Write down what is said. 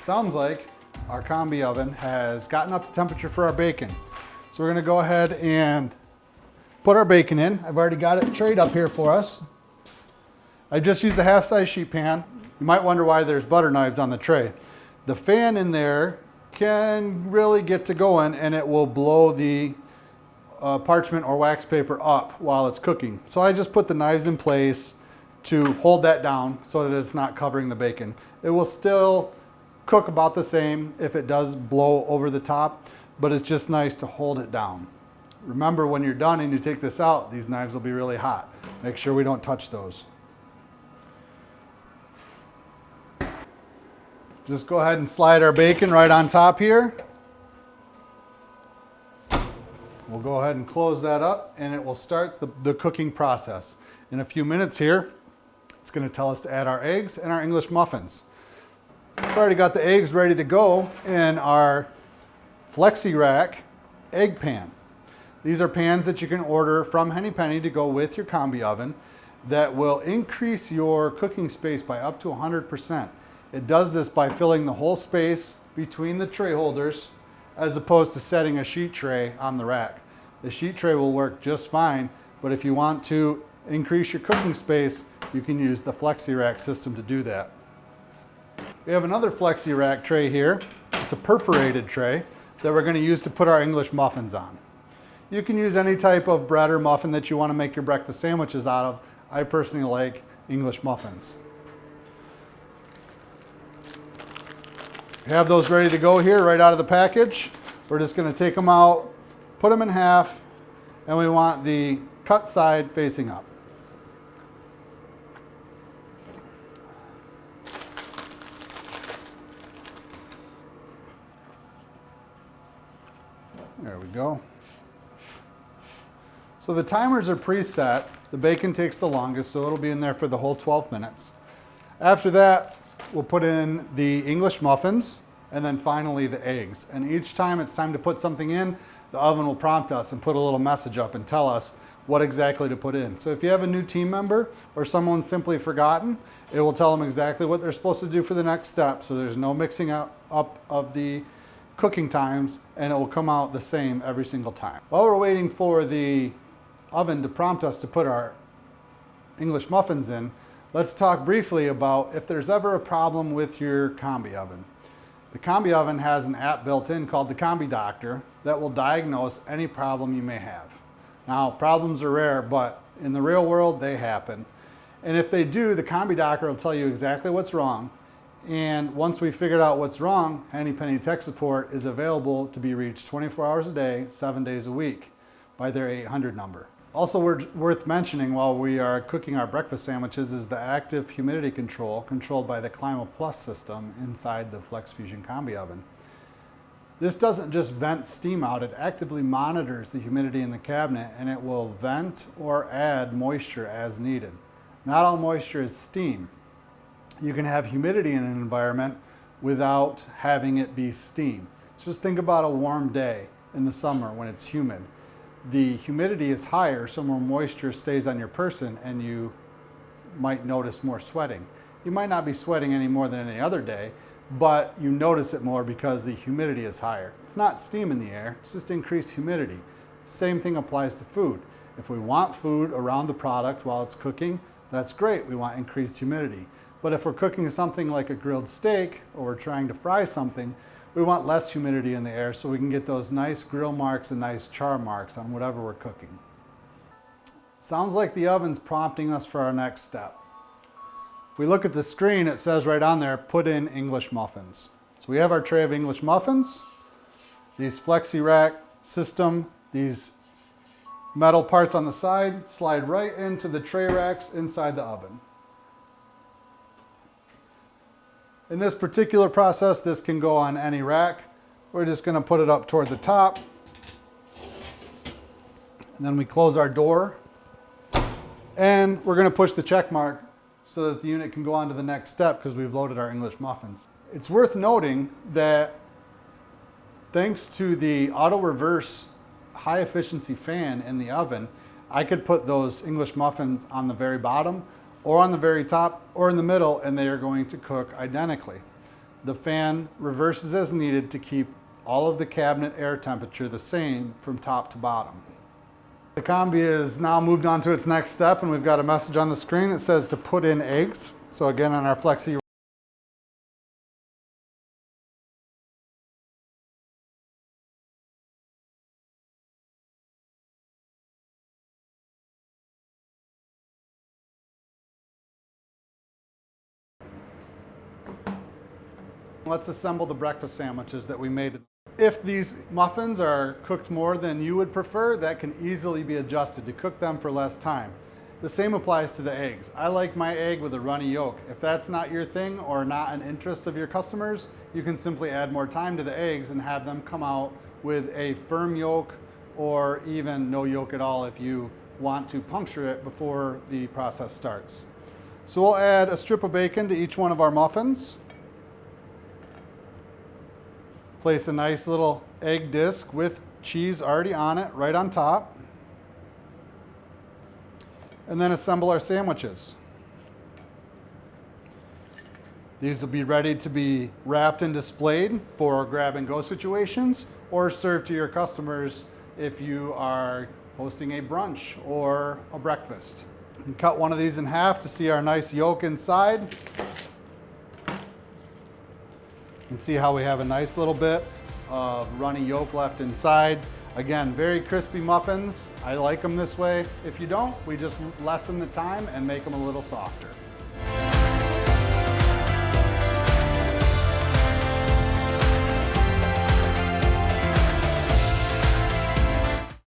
sounds like our Combi oven has gotten up to temperature for our bacon. So we're gonna go ahead and put our bacon in. I've already got it trayed up here for us. I just used a half-size sheet pan. You might wonder why there's butter knives on the tray. The fan in there can really get to going and it will blow the parchment or wax paper up while it's cooking. So I just put the knives in place to hold that down so that it's not covering the bacon. It will still cook about the same if it does blow over the top, but it's just nice to hold it down. Remember, when you're done and you take this out, these knives will be really hot. Make sure we don't touch those. Just go ahead and slide our bacon right on top here. We'll go ahead and close that up and it will start the cooking process. In a few minutes here, it's going to tell us to add our eggs and our English muffins. We've already got the eggs ready to go in our FlexFusion egg pan. These are pans that you can order from Henny to go with your Combi oven that will increase your cooking space by up to 100%. It does this by filling the whole space between the tray holders as opposed to setting a sheet tray on the rack. The sheet tray will work just fine, but if you want to increase your cooking space, you can use the FlexFusion system to do that. We have another FlexFusion tray here. It's a perforated tray that we're going to use to put our English muffins on. You can use any type of bread or muffin that you want to make your breakfast sandwiches out of. I personally like English muffins. We have those ready to go here right out of the package. We're just going to take them out, put them in half, and we want the cut side facing up. There we go. So the timers are preset. The bacon takes the longest, so it'll be in there for the whole 12 minutes. After that, we'll put in the English muffins and then finally the eggs. And each time it's time to put something in, the oven will prompt us and put a little message up and tell us what exactly to put in. So if you have a new team member or someone's simply forgotten, it will tell them exactly what they're supposed to do for the next step. So there's no mixing up of the cooking times, and it will come out the same every single time. While we're waiting for the oven to prompt us to put our English muffins in, let's talk briefly about if there's ever a problem with your Combi oven. The Combi oven has an app built in called the Combi Doctor that will diagnose any problem you may have. Now, problems are rare, but in the real world, they happen. And if they do, the Combi Doctor will tell you exactly what's wrong. And once we figured out what's wrong, Henny Tech Support is available to be reached 24 hours a day, 7 days a week by their 800 number. Also worth mentioning while we are cooking our breakfast sandwiches is the active humidity control controlled by the Clima Plus system inside the FlexFusion Combi oven. This doesn't just vent steam out, it actively monitors the humidity in the cabinet and it will vent or add moisture as needed. Not all moisture is steam. You can have humidity in an environment without having it be steam. Just think about a warm day in the summer when it's humid. The humidity is higher, so more moisture stays on your person and you might notice more sweating. You might not be sweating any more than any other day, but you notice it more because the humidity is higher. It's not steam in the air, it's just increased humidity. Same thing applies to food. If we want food around the product while it's cooking, that's great, we want increased humidity. But if we're cooking something like a grilled steak or we're trying to fry something, we want less humidity in the air so we can get those nice grill marks and nice char marks on whatever we're cooking. Sounds like the oven's prompting us for our next step. If we look at the screen, it says right on there, put in English muffins. So we have our tray of English muffins, these FlexFusion system, these metal parts on the side slide right into the tray racks inside the oven. In this particular process, this can go on any rack. We're just going to put it up toward the top. And then we close our door. And we're going to push the check mark so that the unit can go on to the next step because we've loaded our English muffins. It's worth noting that thanks to the auto reverse high efficiency fan in the oven, I could put those English muffins on the very bottom or on the very top or in the middle, and they are going to cook identically. the fan reverses as needed to keep all of the cabinet air temperature the same from top to bottom. The Combi is now moved on to its next step, and we've got a message on the screen that says to put in eggs. So again, on our Flexi, let's assemble the breakfast sandwiches that we made. If these muffins are cooked more than you would prefer, that can easily be adjusted to cook them for less time. The same applies to the eggs. I like my egg with a runny yolk. If that's not your thing or not an interest of your customers, you can simply add more time to the eggs and have them come out with a firm yolk or even no yolk at all if you want to puncture it before the process starts. So we'll add a strip of bacon to each one of our muffins. Place a nice little egg disc with cheese already on it, right on top. And then assemble our sandwiches. These will be ready to be wrapped and displayed for grab and go situations, or served to your customers if you are hosting a brunch or a breakfast. And cut one of these in half to see our nice yolk inside. You can see how we have a nice little bit of runny yolk left inside. Again, very crispy muffins. I like them this way. If you don't, we just lessen the time and make them a little softer.